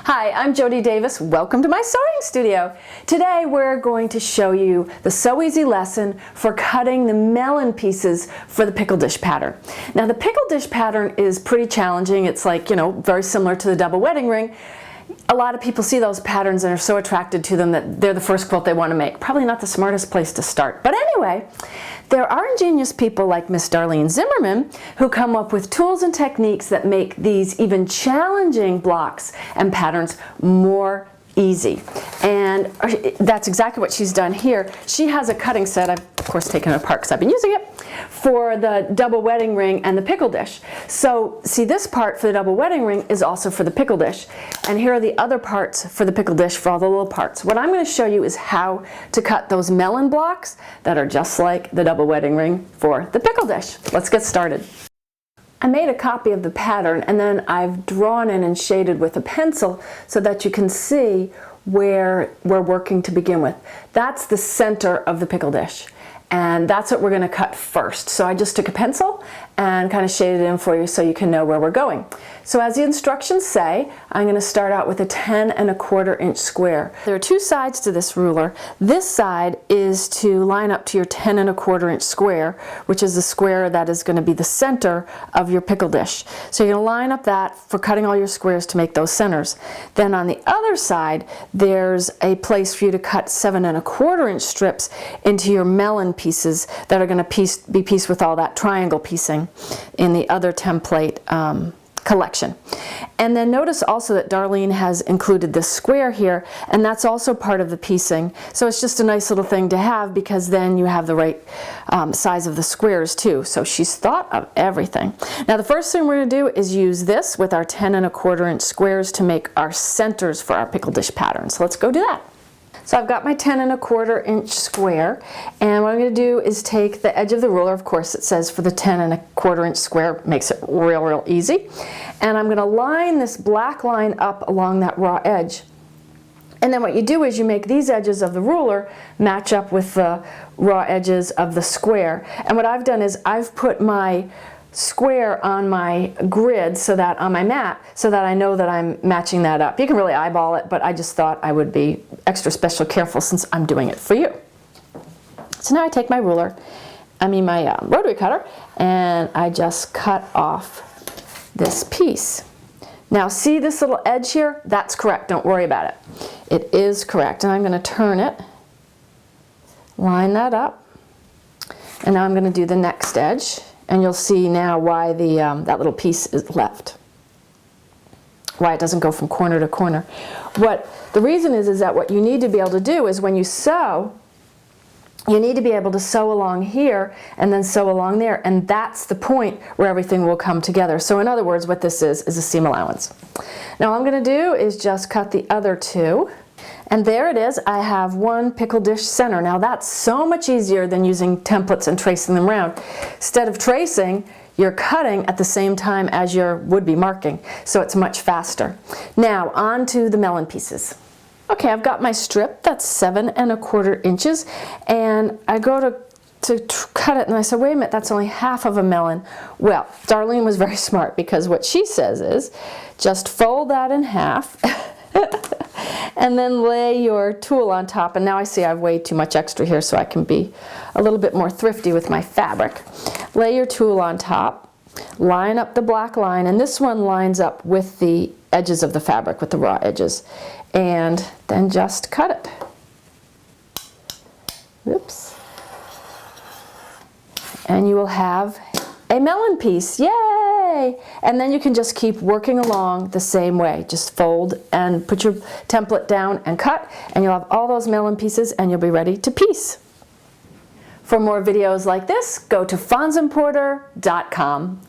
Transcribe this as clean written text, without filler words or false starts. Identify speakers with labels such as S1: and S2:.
S1: Hi, I'm Jody Davis. Welcome to my sewing studio. Today we're going to show you the Sew Easy lesson for cutting the melon pieces for the pickle dish pattern. Now the pickle dish pattern is pretty challenging. It's like, very similar to the double wedding ring. A lot of people see those patterns and are so attracted to them that they're the first quilt they want to make. Probably not the smartest place to start. But anyway, there are ingenious people like Miss Darlene Zimmerman who come up with tools and techniques that make these even challenging blocks and patterns more easy. And that's exactly what she's done here. She has a cutting set, I've of course taken it apart because I've been using it, for the double wedding ring and the pickle dish. So see, this part for the double wedding ring is also for the pickle dish. And here are the other parts for the pickle dish for all the little parts. What I'm going to show you is how to cut those melon blocks that are just like the double wedding ring for the pickle dish. Let's get started. I made a copy of the pattern and then I've drawn in and shaded with a pencil so that you can see where we're working to begin with. That's the center of the pickle dish. And that's what we're going to cut first. So I just took a pencil and kind of shaded it in for you so you can know where we're going. So as the instructions say, I'm going to start out with a 10¼ inch square. There are two sides to this ruler. This side is to line up to your 10¼ inch square, which is the square that is going to be the center of your pickle dish. So you're going to line up that for cutting all your squares to make those centers. Then on the other side, there's a place for you to cut 7¼ inch strips into your melon pieces that are going to be pieced with all that triangle piecing in the other template collection. And then notice also that Darlene has included this square here, and that's also part of the piecing. So it's just a nice little thing to have because then you have the right size of the squares too. So she's thought of everything. Now the first thing we're going to do is use this with our 10¼ inch squares to make our centers for our pickle dish pattern. So let's go do that. So I've got my 10¼ inch square, and what I'm going to do is take the edge of the ruler. Of course it says for the 10¼ inch square, makes it real easy, and I'm going to line this black line up along that raw edge. And then what you do is you make these edges of the ruler match up with the raw edges of the square. And what I've done is I've put my square on my grid, so that on my mat, so that I know that I'm matching that up. You can really eyeball it, but I just thought I would be extra special careful since I'm doing it for you. So now I take my my rotary cutter, and I just cut off this piece. Now see this little edge here? That's correct, don't worry about it. It is correct, and I'm going to turn it, line that up, and now I'm going to do the next edge. And you'll see now why that little piece is left. Why it doesn't go from corner to corner. The reason is that what you need to be able to do is when you sew, you need to be able to sew along here and then sew along there, and that's the point where everything will come together. So in other words, what this is a seam allowance. Now all I'm going to do is just cut the other two. And there it is, I have one pickle dish center. Now that's so much easier than using templates and tracing them around. Instead of tracing, you're cutting at the same time as your would-be marking, so it's much faster. Now on to the melon pieces. Okay, I've got my strip, that's 7¼ inches, and I go to cut it, and I said, wait a minute, that's only half of a melon. Well, Darlene was very smart, because what she says is, just fold that in half, and then lay your tool on top. And now I see I've way too much extra here, so I can be a little bit more thrifty with my fabric. Lay your tool on top, line up the black line, and this one lines up with the edges of the fabric, with the raw edges, and then just cut it. Oops. And you will have a melon piece. Yay! And then you can just keep working along the same way. Just fold and put your template down and cut, and you'll have all those melon pieces, and you'll be ready to piece. For more videos like this, go to fonzimporter.com.